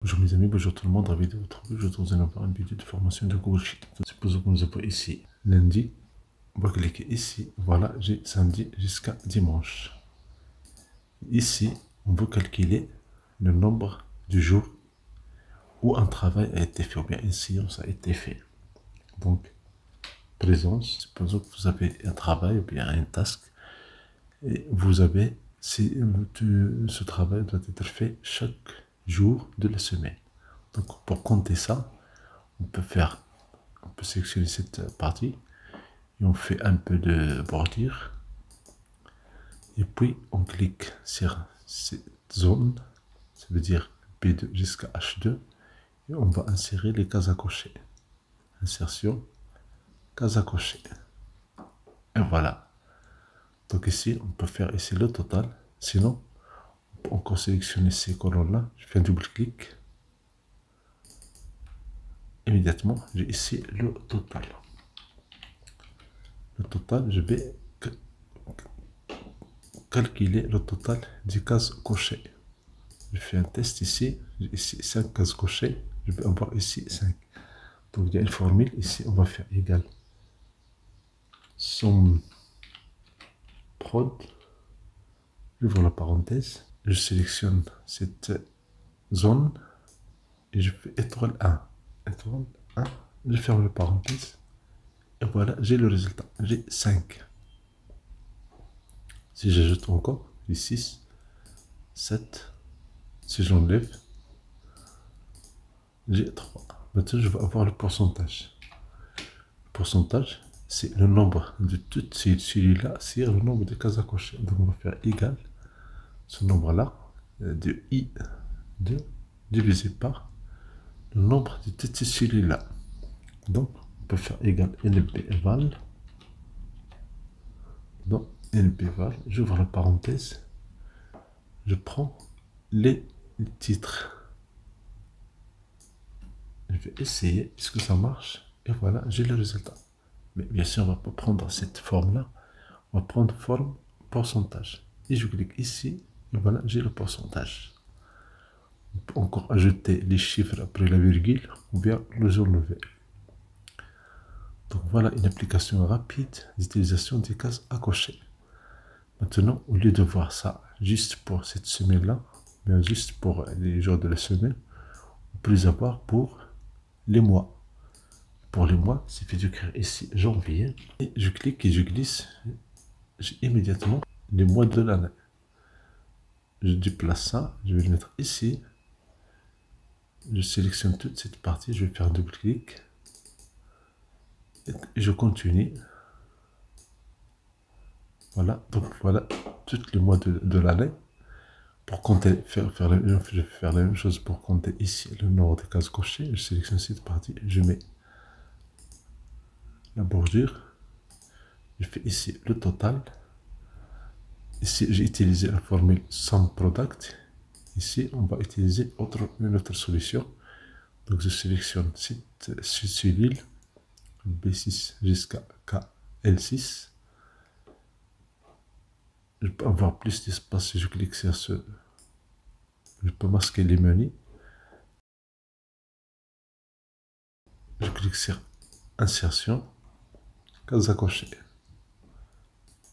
Bonjour mes amis, bonjour tout le monde, ravi de vous retrouver. Je vous retrouve dans une vidéo de formation de Google Sheet. Supposons que nous avons ici lundi, on va cliquer ici, voilà, j'ai samedi jusqu'à dimanche. Ici, on veut calculer le nombre du jour où un travail a été fait, ou bien une séance a été fait. Donc, présence, supposons que vous avez un travail, ou bien un task, et vous avez, ce travail doit être fait chaque jour de la semaine. Donc, pour compter ça, on peut sélectionner cette partie et on fait un peu de bordure. Et puis, on clique sur cette zone, ça veut dire B2 jusqu'à H2, et on va insérer les cases à cocher. Insertion, case à cocher. Et voilà. Donc ici, on peut faire ici le total. Sinon, on peut encore sélectionner ces colonnes-là. Je fais un double-clic. Immédiatement, j'ai ici le total. Le total, je vais calculer le total des cases cochées. Je fais un test ici. J'ai ici 5 cases cochées. Je vais avoir ici 5. Donc il y a une formule. Ici, on va faire égal somme prod. J'ouvre la parenthèse. Je sélectionne cette zone et je fais étoile 1. Étoile 1. Je ferme la parenthèse. Et voilà, j'ai le résultat. J'ai 5. Si j'ajoute encore, j'ai 6, 7. Si j'enlève, j'ai 3. Maintenant, je vais avoir le pourcentage. Le pourcentage, c'est le nombre de toutes celui-là sur le nombre de cases à cocher. Donc, on va faire égal ce nombre-là de I2 divisé par le nombre de toutes celui-là. Donc, on peut faire égal NP-val. Donc, NP-val, j'ouvre la parenthèse. Je prends les titres. Je vais essayer, est-ce que ça marche? Et voilà, j'ai le résultat. Mais bien sûr, on ne va pas prendre cette forme-là. On va prendre forme pourcentage. Et je clique ici, et voilà, j'ai le pourcentage. On peut encore ajouter les chiffres après la virgule, ou bien les enlever. Donc voilà une application rapide d'utilisation des cases à cocher. Maintenant, au lieu de voir ça juste pour cette semaine-là, mais juste pour les jours de la semaine, on peut les avoir pour les mois. Pour les mois, il suffit de créer ici janvier, et je clique et je glisse, j'ai immédiatement les mois de l'année. Je déplace ça, je vais le mettre ici, je sélectionne toute cette partie, je vais faire un double-clic, et je continue. Voilà, donc voilà tous les mois de l'année. Pour compter, je vais faire la même chose pour compter ici le nombre de cases cochées. Je sélectionne cette partie, je mets la bordure, je fais ici le total. Ici, j'ai utilisé la formule SUMPRODUCT. Ici, on va utiliser une autre solution. Donc, je sélectionne cette cellule B6 jusqu'à KL6. Je peux avoir plus d'espace si je clique sur ce. Je peux masquer les menus. Je clique sur Insertion, cases à cocher.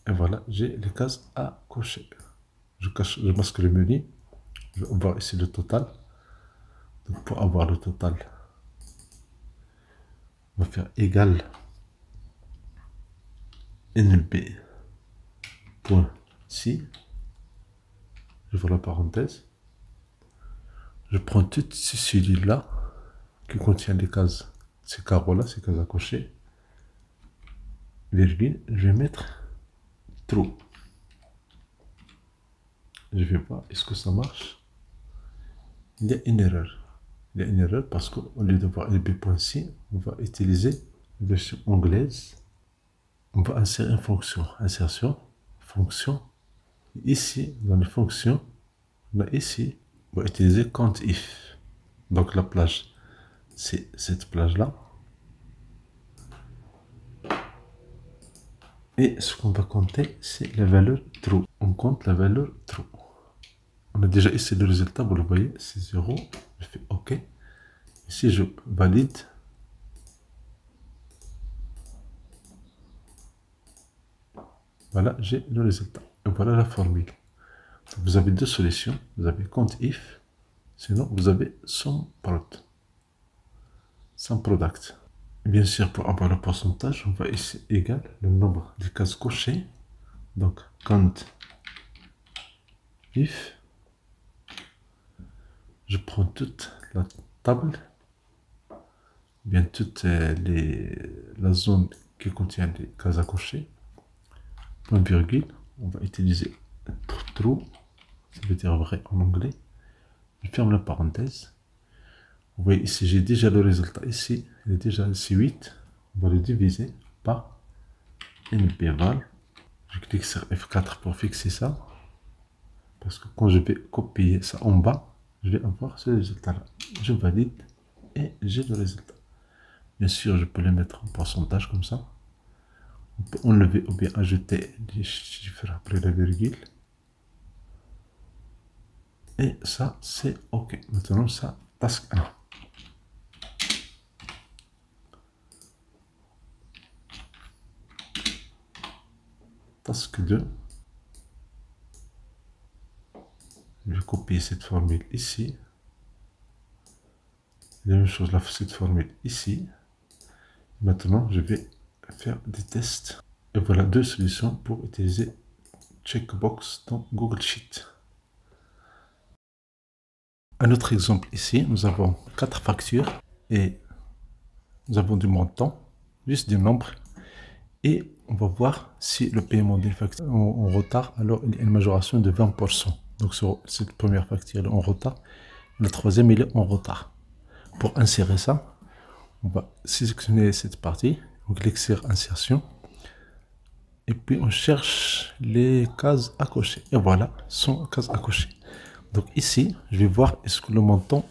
Et voilà, j'ai les cases à cocher. Je masque le menu. Je vais voir ici le total. Donc, pour avoir le total, on va faire égal NB.si. J'ouvre la parenthèse. Je prends toutes ces cellules-là qui contiennent les cases, ces carreaux-là, ces cases à cocher. Virgule, je vais mettre true. Je vais voir, est-ce que ça marche? Il y a une erreur. Il y a une erreur parce qu'au lieu de voir NB.si, on va utiliser la version anglaise. On va insérer une fonction. Insertion, fonction. Ici, dans les fonctions, on a ici, on va utiliser COUNTIF. Donc la plage, c'est cette plage-là. Et ce qu'on va compter, c'est la valeur true. On compte la valeur true. On a déjà ici le résultat, vous le voyez, c'est 0. Je fais OK. Ici, je valide. Voilà, j'ai le résultat. Et voilà la formule. Vous avez deux solutions. Vous avez compte if, sinon vous avez sum product. Bien sûr, pour avoir le pourcentage, on va ici égal le nombre de cases cochées. Donc, count if, je prends toute la table, bien toute la zone qui contient les cases à cocher, point virgule, on va utiliser true, ça veut dire vrai en anglais. Je ferme la parenthèse. Vous voyez ici, j'ai déjà le résultat ici, il est déjà ici 8. On va le diviser par npval. Je clique sur F4 pour fixer ça. Parce que quand je vais copier ça en bas, je vais avoir ce résultat-là. Je valide et j'ai le résultat. Bien sûr, je peux le mettre en pourcentage comme ça. On peut enlever ou bien ajouter des chiffres après la virgule. Et ça, c'est OK. Maintenant, ça, task 1. Task 2. Je vais copier cette formule ici. La même chose, cette formule ici. Maintenant, je vais faire des tests. Et voilà deux solutions pour utiliser Checkbox dans Google Sheet. Un autre exemple ici, nous avons 4 factures et nous avons du montant, juste du nombre. Et on va voir si le paiement d'une facture est en retard, alors il y a une majoration de 20%. Donc sur cette première facture, elle est en retard. La troisième, elle est en retard. Pour insérer ça, on va sélectionner cette partie, on clique sur insertion. Et puis on cherche les cases à cocher. Et voilà, sont cases à cocher. Donc ici, je vais voir est-ce que le montant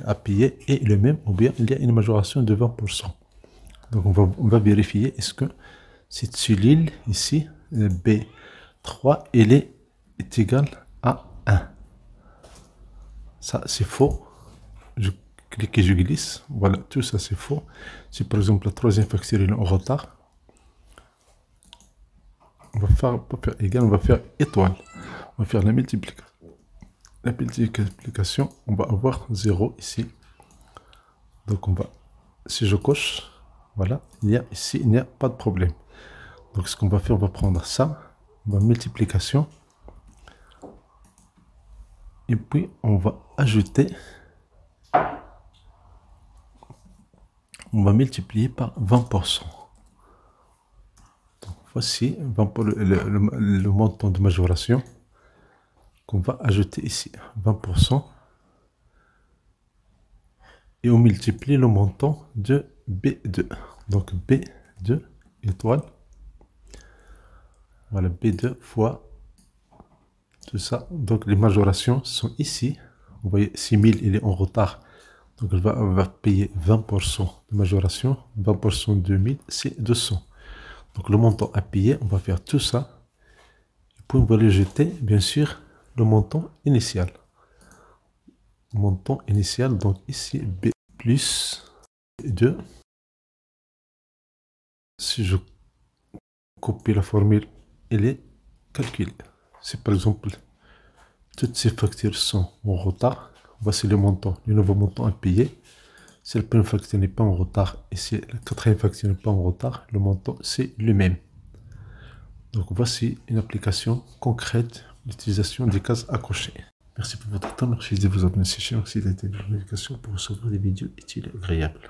à payer est le même ou bien il y a une majoration de 20%. Donc on va vérifier est-ce que cette cellule ici, B3, elle est égale à 1. Ça c'est faux. Je clique et je glisse. Voilà, tout ça c'est faux. Si par exemple la troisième facture est en retard, on va faire pas faire égal, on va faire étoile. On va faire la multiplication. La multiplication, on va avoir 0 ici. Donc on va, si je coche, voilà, ici il n'y a pas de problème. Donc ce qu'on va faire, on va prendre ça, on va multiplication. Et puis on va ajouter, on va multiplier par 20%. Donc voici le montant de majoration qu'on va ajouter ici, 20%. Et on multiplie le montant de B2. Donc B2 étoile. Voilà, B2 fois tout ça. Donc les majorations sont ici. Vous voyez, 6000, il est en retard. Donc on va payer 20% de majoration. 20% de 1000, c'est 200. Donc le montant à payer, on va faire tout ça. Et puis on va le jeter, bien sûr, le montant initial. Montant initial, donc ici B plus 2. Si je copie la formule, elle est calculée. Si par exemple toutes ces factures sont en retard, voici le montant, le nouveau montant à payer. Si la première facture n'est pas en retard et si la quatrième facture n'est pas en retard, le montant c'est le même. Donc voici une application concrète d'utilisation des cases à cocher. Merci pour votre temps, merci de vous abonner à cette chaîne, merci d'être dans l'éducation pour recevoir des vidéos utiles et agréables.